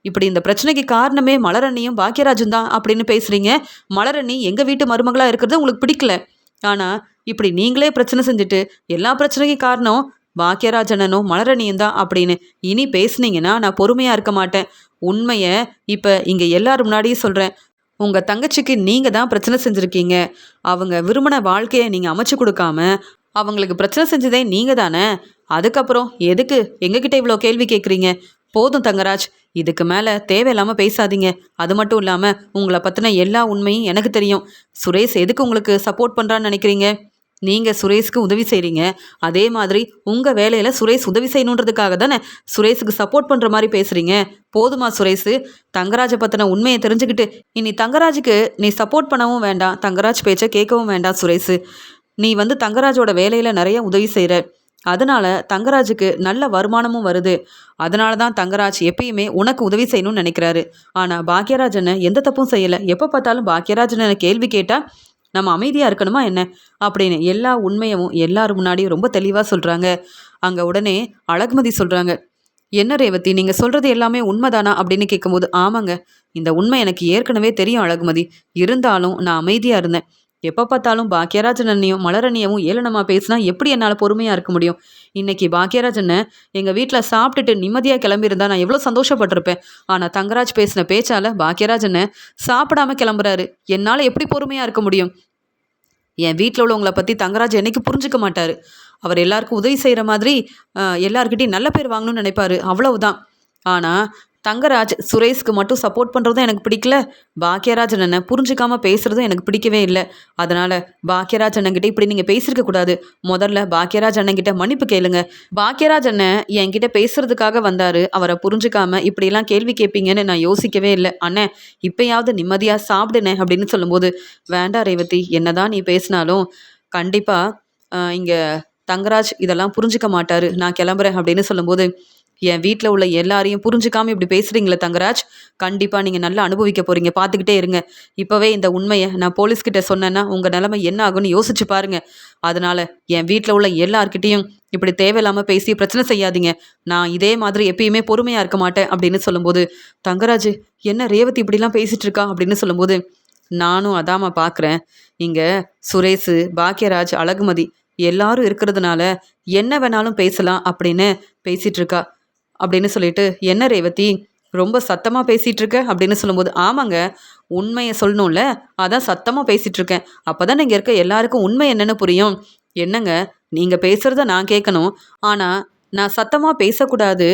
இப்படி இந்த பிரச்சனைக்கு காரணமே மலரண்ணியும் பாக்கியராஜன் தான் அப்படின்னு பேசுகிறீங்க. மலரண்ணி எங்கள் வீட்டு மருமகளாக இருக்கிறது உங்களுக்கு பிடிக்கல. ஆனால் இப்படி நீங்களே பிரச்சனை செஞ்சுட்டு எல்லா பிரச்சனைக்கும் காரணம் பாக்கியராஜனனும் மலரண்ணியும் தான் அப்படின்னு இனி பேசுனீங்கன்னா நான் பொறுமையாக இருக்க மாட்டேன். உண்மையை இப்போ இங்கே எல்லாரும் முன்னாடியும் சொல்கிறேன். உங்கள் தங்கச்சிக்கு நீங்கள் தான் பிரச்சனை செஞ்சுருக்கீங்க. அவங்க விரும்பின வாழ்க்கையை நீங்கள் அமைச்சு கொடுக்காம அவங்களுக்கு பிரச்சனை செஞ்சதே நீங்கள் தானே. அதுக்கப்புறம் எதுக்கு எங்ககிட்ட இவ்வளோ கேள்வி கேட்குறீங்க? போதும் தங்கராஜ், இதுக்கு மேலே தேவையில்லாமல் பேசாதீங்க. அது மட்டும் இல்லாமல் உங்களை பற்றின எல்லா உண்மையும் எனக்கு தெரியும். சுரேஷ் எதுக்கு உங்களுக்கு சப்போர்ட் பண்ணுறான்னு நினைக்கிறீங்க? நீங்கள் சுரேஷ்க்கு உதவி செய்கிறீங்க. அதே மாதிரி உங்கள் வேலையில் சுரேஷ் உதவி செய்யணுன்றதுக்காக தானே சுரேஷுக்கு சப்போர்ட் பண்ணுற மாதிரி பேசுகிறீங்க. போதுமா சுரேஷ்? தங்கராஜை பற்றின உண்மையை தெரிஞ்சுக்கிட்டு இனி தங்கராஜுக்கு நீ சப்போர்ட் பண்ணவும் வேண்டாம், தங்கராஜ் பேச்சை கேட்கவும் வேண்டாம். சுரேஷ், நீ தங்கராஜோட வேலையில் நிறைய உதவி செய்கிற. அதனால் தங்கராஜுக்கு நல்ல வருமானமும் வருது. அதனால தான் தங்கராஜ் எப்பயுமே உனக்கு உதவி செய்யணும்னு நினைக்கிறாரு. ஆனால் பாக்கியராஜனை எந்த தப்பும் செய்யலை. எப்போ பார்த்தாலும் பாக்கியராஜனை கேள்வி கேட்டால் நம்ம அமைதியாக இருக்கணுமா என்ன அப்படின்னு எல்லா உண்மையும் எல்லாரும் முன்னாடியும் ரொம்ப தெளிவாக சொல்கிறாங்க. அங்கே உடனே அழகுமதி சொல்கிறாங்க, என்ன ரேவதி, நீங்கள் சொல்கிறது எல்லாமே உண்மைதானா அப்படின்னு கேட்கும்போது, ஆமாங்க, இந்த உண்மை எனக்கு ஏற்கனவே தெரியும் அழகுமதி. இருந்தாலும் நான் அமைதியாக இருந்தேன். எப்போ பார்த்தாலும் பாக்கியராஜனையும் மலரண்ணியவும் ஏளனமாக பேசினா எப்படி என்னால் பொறுமையாக இருக்க முடியும்? இன்றைக்கி பாக்கியராஜனை எங்கள் வீட்டில் சாப்பிட்டுட்டு நிம்மதியாக கிளம்பியிருந்தா நான் எவ்வளோ சந்தோஷப்பட்டிருப்பேன். ஆனால் தங்கராஜ் பேசின பேச்சால் பாக்கியராஜனை சாப்பிடாமல் கிளம்புறாரு. என்னால் எப்படி பொறுமையாக இருக்க முடியும்? என் வீட்டில் உள்ளவங்களை பற்றி தங்கராஜ் என்னைக்கு புரிஞ்சுக்க மாட்டார். அவர் எல்லாருக்கும் உதவி செய்கிற மாதிரி எல்லாருக்கிட்டையும் நல்ல பேர் வாங்கணும்னு நினைப்பார், அவ்வளவுதான். ஆனால் தங்கராஜ் சுரேஷ்க்கு மட்டும் சப்போர்ட் பண்ணுறதும் எனக்கு பிடிக்கல. பாக்கியராஜ் அண்ணனை புரிஞ்சுக்காமல் பேசுகிறதும் எனக்கு பிடிக்கவே இல்லை. அதனால் பாக்கியராஜ் அண்ணன்கிட்ட இப்படி நீங்கள் பேசியிருக்கக்கூடாது. முதல்ல பாக்கியராஜ் அண்ணன்கிட்ட மன்னிப்பு கேளுங்க. பாக்கியராஜ் அண்ணன் என்கிட்ட பேசுகிறதுக்காக வந்தார். அவரை புரிஞ்சுக்காமல் இப்படிலாம் கேள்வி கேட்பீங்கன்னு நான் யோசிக்கவே இல்லை. அண்ணன், இப்போயாவது நிம்மதியாக சாப்பிடுனே அப்படின்னு சொல்லும்போது, வேண்டாம் ரேவதி, என்னதான் நீ பேசினாலும் கண்டிப்பாக இங்கே தங்கராஜ் இதெல்லாம் புரிஞ்சுக்க மாட்டார், நான் கிளம்புறேன் அப்படின்னு சொல்லும்போது, என் வீட்டில் உள்ள எல்லாரையும் புரிஞ்சுக்காம இப்படி பேசுகிறீங்களே தங்கராஜ், கண்டிப்பாக நீங்கள் நல்லா அனுபவிக்க போகிறீங்க, பார்த்துக்கிட்டே இருங்க. இப்போவே இந்த உண்மையை நான் போலீஸ்கிட்ட சொன்னேன்னா உங்கள் நிலைமை என்ன ஆகும்னு யோசிச்சு பாருங்க. அதனால் என் வீட்டில் உள்ள எல்லார்கிட்டேயும் இப்படி தேவையில்லாமல் பேசி பிரச்சனை செய்யாதீங்க. நான் இதே மாதிரி எப்பயுமே பொறுமையாக இருக்க மாட்டேன் அப்படின்னு சொல்லும்போது, தங்கராஜ் என்ன ரேவதி இப்படிலாம் பேசிகிட்டு இருக்கா அப்படின்னு சொல்லும்போது, நானும் அதாம்மா பார்க்குறேன். இங்கே சுரேஷு, பாக்யராஜ், அழகுமதி எல்லாரும் இருக்கிறதுனால என்ன வேணாலும் பேசலாம் அப்படின்னு பேசிகிட்டு இருக்கா அப்படின்னு சொல்லிட்டு, என்ன ரேவதி ரொம்ப சத்தமாக பேசிகிட்டு இருக்க அப்படின்னு சொல்லும்போது, ஆமாங்க உண்மையை சொல்லணும்ல, அதான் சத்தமாக பேசிகிட்டு இருக்கேன். அப்போ தான் இங்கே இருக்க எல்லாருக்கும் உண்மை என்னென்னு புரியும். என்னங்க நீங்கள் பேசுகிறத நான் கேட்கணும், ஆனால் நான் சத்தமாக பேசக்கூடாது.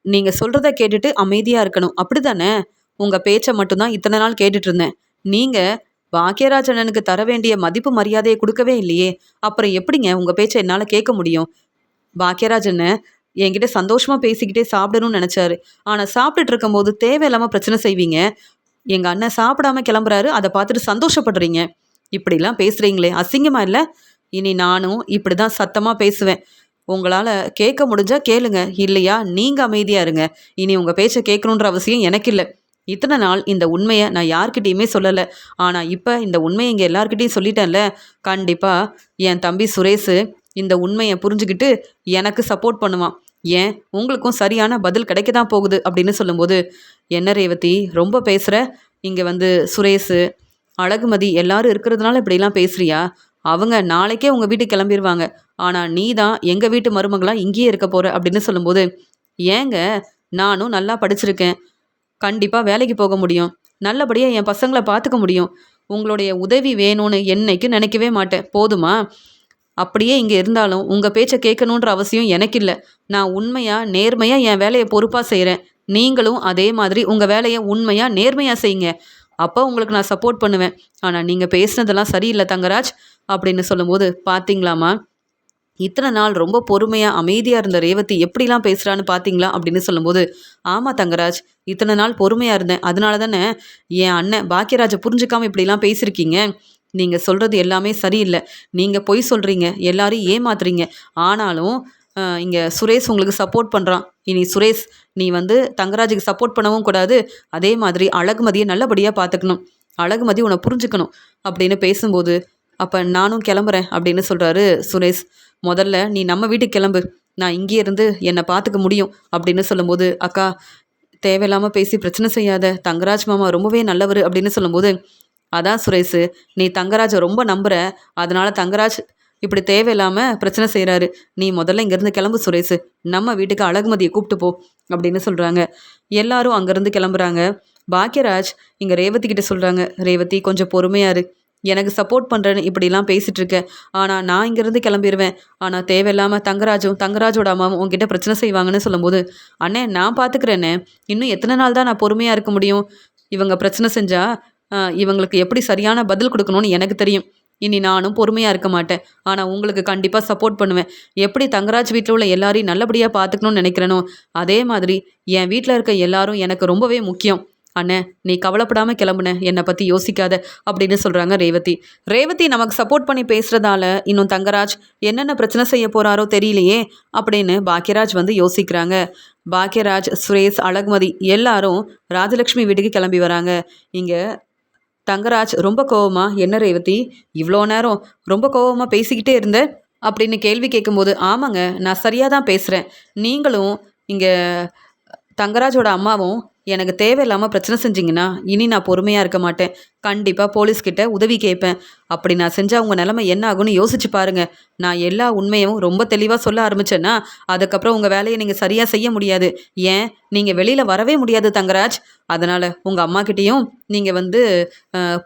நீங்கள் சொல்கிறத கேட்டுட்டு அமைதியாக இருக்கணும், அப்படி தானே? உங்கள் பேச்சை மட்டும்தான் இத்தனை நாள் கேட்டுட்டு இருந்தேன். நீங்கள் பாக்யராஜ் அண்ணனுக்கு தர வேண்டிய மதிப்பு மரியாதையை கொடுக்கவே இல்லையே, அப்புறம் எப்படிங்க உங்கள் பேச்சை என்னால் கேட்க முடியும்? பாக்யராஜ் அண்ணன் என்கிட்ட சந்தோஷமாக பேசிக்கிட்டே சாப்பிடணும்னு நினச்சாரு. ஆனால் சாப்பிட்டுட்டு இருக்கும்போது தேவையில்லாமல் பிரச்சனை செய்வீங்க. எங்கள் அண்ணன் சாப்பிடாம கிளம்புறாரு, அதை பார்த்துட்டு சந்தோஷப்படுறீங்க. இப்படிலாம் பேசுகிறீங்களே அசிங்கமா இல்லை? இனி நானும் இப்படி தான் சத்தமாக பேசுவேன். உங்களால் கேட்க முடிஞ்சா கேளுங்க, இல்லையா நீங்கள் அமைதியாக இருங்க. இனி உங்கள் பேச்சை கேட்கணுன்ற அவசியம் எனக்கு இல்லை. இத்தனை நாள் இந்த உண்மையை நான் யார்கிட்டையுமே சொல்லலை, ஆனால் இப்போ இந்த உண்மையை இங்கே எல்லார்கிட்டையும் சொல்லிட்டேன்ல, கண்டிப்பாக என் தம்பி சுரேஷு இந்த உண்மையை புரிஞ்சுக்கிட்டு எனக்கு சப்போர்ட் பண்ணுவான். ஏன் உங்களுக்கும் சரியான பதில் கிடைக்க தான் போகுது அப்படின்னு சொல்லும்போது, என்ன ரேவதி ரொம்ப பேசுகிற? இங்கே சுரேஷு, அழகுமதி எல்லாரும் இருக்கிறதுனால இப்படிலாம் பேசுறியா? அவங்க நாளைக்கே உங்கள் வீட்டுக்கு கிளம்பிடுவாங்க. ஆனால் நீ தான் எங்கள் வீட்டு மருமகளாக இங்கேயே இருக்க போகிற அப்படின்னு சொல்லும்போது, ஏங்க நானும் நல்லா படிச்சிருக்கேன், கண்டிப்பாக வேலைக்கு போக முடியும், நல்லபடியாக என் பசங்களை பார்த்துக்க முடியும். உங்களுடைய உதவி வேணும்னு என்னைக்கும் நினைக்கவே மாட்டேன், போதுமா? அப்படியே இங்கே இருந்தாலும் உங்கள் பேச்சை கேட்கணுன்ற அவசியம் எனக்கு இல்லை. நான் உண்மையாக நேர்மையாக என் வேலையை பொறுப்பாக செய்கிறேன். நீங்களும் அதே மாதிரி உங்கள் வேலையை உண்மையாக நேர்மையாக செய்யுங்க. அப்போ உங்களுக்கு நான் சப்போர்ட் பண்ணுவேன். ஆனால் நீங்கள் பேசுனதெல்லாம் சரியில்லை தங்கராஜ் அப்படின்னு சொல்லும்போது, பார்த்தீங்களாம்மா இத்தனை நாள் ரொம்ப பொறுமையாக அமைதியாக இருந்த ரேவதி எப்படிலாம் பேசுகிறான்னு பார்த்தீங்களா அப்படின்னு சொல்லும்போது, ஆமாம் தங்கராஜ் இத்தனை நாள் பொறுமையாக இருந்தேன், அதனால தானே என் அண்ணன் பாக்யராஜை புரிஞ்சுக்காமல் இப்படிலாம் பேசியிருக்கீங்க. நீங்கள் சொல்கிறது எல்லாமே சரியில்லை, நீங்கள் பொய் சொல்கிறீங்க, எல்லாரையும் ஏமாத்துறீங்க. ஆனாலும் இங்கே சுரேஷ் உங்களுக்கு சப்போர்ட் பண்ணுறான். இனி சுரேஷ் நீ தங்கராஜுக்கு சப்போர்ட் பண்ணவும் கூடாது, அதே மாதிரி அழகுமதியை நல்லபடியாக பார்த்துக்கணும், அழகுமதி உன்னை புரிஞ்சுக்கணும் அப்படின்னு பேசும்போது, அப்போ நானும் கிளம்புறேன் அப்படின்னு சொல்கிறாரு சுரேஷ். முதல்ல நீ நம்ம வீட்டுக்கு கிளம்பு, நான் இங்கே இருந்து என்னை பார்த்துக்க முடியும் அப்படின்னு சொல்லும்போது, அக்கா தேவையில்லாமல் பேசி பிரச்சனை செய்யாத, தங்கராஜ் மாமா ரொம்பவே நல்லவர் அப்படின்னு சொல்லும்போது, அதான் சுரேஷு நீ தங்கராஜை ரொம்ப நம்புகிற, அதனால தங்கராஜ் இப்படி தேவையில்லாமல் பிரச்சனை செய்கிறாரு. நீ முதல்ல இங்கேருந்து கிளம்பு சுரேஷு, நம்ம வீட்டுக்கு அழகுமதியை கூப்பிட்டு போ அப்படின்னு சொல்கிறாங்க. எல்லாரும் அங்கேருந்து கிளம்புறாங்க. பாக்யராஜ் இங்கே ரேவதி கிட்ட சொல்கிறாங்க, ரேவதி கொஞ்சம் பொறுமையாரு, எனக்கு சப்போர்ட் பண்ணுறேன்னு இப்படிலாம் பேசிகிட்டு இருக்கேன், ஆனால் நான் இங்கேருந்து கிளம்பிடுவேன். ஆனால் தேவையில்லாமல் தங்கராஜோட அம்மாவும் உங்ககிட்ட பிரச்சனை செய்வாங்கன்னு சொல்லும்போது, அண்ணே நான் பார்த்துக்கிறேண்ணே, இன்னும் எத்தனை நாள் தான் நான் பொறுமையாக இருக்க முடியும்? இவங்க பிரச்சனை செஞ்சால் இவங்களுக்கு எப்படி சரியான பதில் கொடுக்கணும்னு எனக்கு தெரியும். இனி நானும் பொறுமையாக இருக்க மாட்டேன், ஆனால் உங்களுக்கு கண்டிப்பாக சப்போர்ட் பண்ணுவேன். எப்படி தங்கராஜ் வீட்டில் உள்ள எல்லாரையும் நல்லபடியாக பார்த்துக்கணும்னு நினைக்கிறேனோ அதே மாதிரி என் வீட்டில் இருக்க எல்லாரும் எனக்கு ரொம்பவே முக்கியம். அண்ணே நீ கவலைப்படாமல் கிளம்புன, என்னை பற்றி யோசிக்காத அப்படின்னு சொல்கிறாங்க ரேவதி. ரேவதி நமக்கு சப்போர்ட் பண்ணி பேசுகிறதால இன்னும் தங்கராஜ் என்னென்ன பிரச்சனை செய்ய போகிறாரோ தெரியலையே அப்படின்னு பாக்யராஜ் யோசிக்கிறாங்க. பாக்யராஜ், சுரேஷ், அழகுமதி எல்லாரும் ராஜலக்ஷ்மி வீட்டுக்கு கிளம்பி வராங்க. இங்கே தங்கராஜ் ரொம்ப கோவமா, என்ன ரேவதி இவ்வளோ நேரம் ரொம்ப கோவமாக பேசிக்கிட்டே இருந்த அப்படின்னு கேள்வி கேட்கும்போது, ஆமாங்க நான் சரியாக தான் பேசுகிறேன், நீங்களும் இங்கே தங்கராஜோட அம்மாவும் எனக்கு தேவையில்லாமல் பிரச்சனை செஞ்சிங்கன்னா இனி நான் பொறுமையாக இருக்க மாட்டேன், கண்டிப்பாக போலீஸ்கிட்ட உதவி கேட்பேன். அப்படி நான் செஞ்சால் உங்கள் நிலைமை என்ன ஆகும்னு யோசிச்சு பாருங்கள். நான் எல்லா உண்மையும் ரொம்ப தெளிவாக சொல்ல ஆரம்பித்தேன்னா அதுக்கப்புறம் உங்கள் வேலையை நீங்கள் சரியாக செய்ய முடியாது. ஏன் நீங்கள் வெளியில் வரவே முடியாது தங்கராஜ். அதனால் உங்கள் அம்மாக்கிட்டேயும் நீங்கள்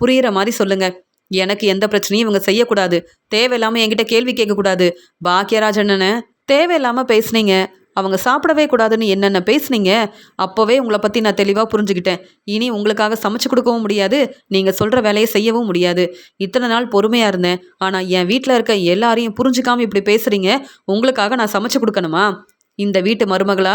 புரிகிற மாதிரி சொல்லுங்கள். எனக்கு எந்த பிரச்சனையும் இவங்க செய்யக்கூடாது, தேவையில்லாமல் என்கிட்ட கேள்வி கேட்கக்கூடாது. பாக்யராஜ் அண்ணனை தேவையில்லாமல் பேசுனீங்க, அவங்க சாப்பிடவே கூடாதுன்னு என்னென்ன பேசுனீங்க, அப்போவே உங்களை பற்றி நான் தெளிவாக புரிஞ்சுக்கிட்டேன். இனி உங்களுக்காக சமைச்சு கொடுக்கவும் முடியாது, நீங்கள் சொல்கிற வேலையை செய்யவும் முடியாது. இத்தனை நாள் பொறுமையாக இருந்தேன், ஆனால் என் வீட்டில் இருக்க எல்லாரையும் புரிஞ்சுக்காமல் இப்படி பேசுகிறீங்க. உங்களுக்காக நான் சமைச்சு கொடுக்கணுமா? இந்த வீட்டு மருமகளா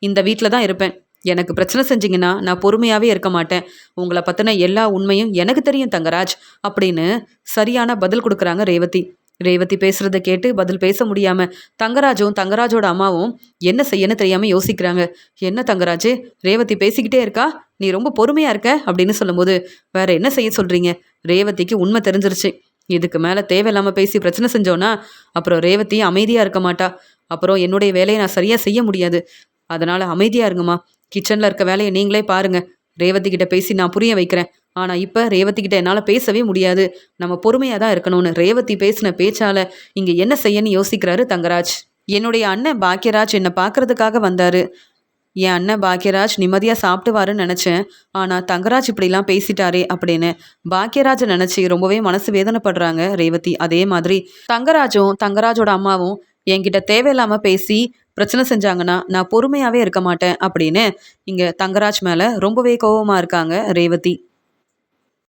இந்த வீட்டில் தான் இருப்பேன். எனக்கு பிரச்சனை செஞ்சிங்கன்னா நான் பொறுமையாகவே இருக்க மாட்டேன். உங்களை பற்றின எல்லா உண்மையும் எனக்கு தெரியும் தங்கராஜ் அப்படின்னு சரியான பதில் கொடுக்குறாங்க ரேவதி. ரேவதி பேசுறத கேட்டு பதில் பேச முடியாம தங்கராஜும் தங்கராஜோட அம்மாவும் என்ன செய்யன்னு தெரியாம யோசிக்கிறாங்க. என்ன தங்கராஜு, ரேவதி பேசிக்கிட்டே இருக்கா, நீ ரொம்ப பொறுமையா இருக்க அப்படின்னு சொல்லும்போது, வேற என்ன செய்ய சொல்றீங்க? ரேவதிக்கு உண்மை தெரிஞ்சிருச்சு. இதுக்கு மேல தேவையில்லாம பேசி பிரச்சனை செஞ்சோன்னா அப்புறம் ரேவதி அமைதியா இருக்க மாட்டா. அப்புறம் என்னுடைய வேலையை நான் சரியா செய்ய முடியாது. அதனால அமைதியா இருங்கம்மா. கிச்சன்ல இருக்க வேலையை நீங்களே பாருங்க. ரேவதி கிட்ட பேசி நான் புரிய வைக்கிறேன். ஆனா இப்ப ரேவதி கிட்ட என்னால பேசவே முடியாது. நம்ம பொறுமையா தான் இருக்கணும்னு ரேவதி பேசின பேச்சால இங்க என்ன செய்யன்னு யோசிக்கிறாரு தங்கராஜ். என்னுடைய அண்ணன் பாக்யராஜ் என்னை பார்க்கறதுக்காக வந்தாரு. என் அண்ணன் பாக்யராஜ் நிம்மதியா சாப்பிட்டுவாருன்னு நினைச்சேன். ஆனா தங்கராஜ் இப்படிலாம் பேசிட்டாரே அப்படின்னு பாக்யராஜை நினைச்சு ரொம்பவே மனசு வேதனைப்படுறாங்க ரேவதி. அதே மாதிரி தங்கராஜும் தங்கராஜோட அம்மாவும் என்கிட்ட தேவையில்லாம பேசி பிரச்சனை செஞ்சாங்கன்னா நான் பொறுமையாவே இருக்க மாட்டேன் அப்படின்னு இங்க தங்கராஜ் மேல ரொம்பவே கோவமா இருக்காங்க ரேவதி.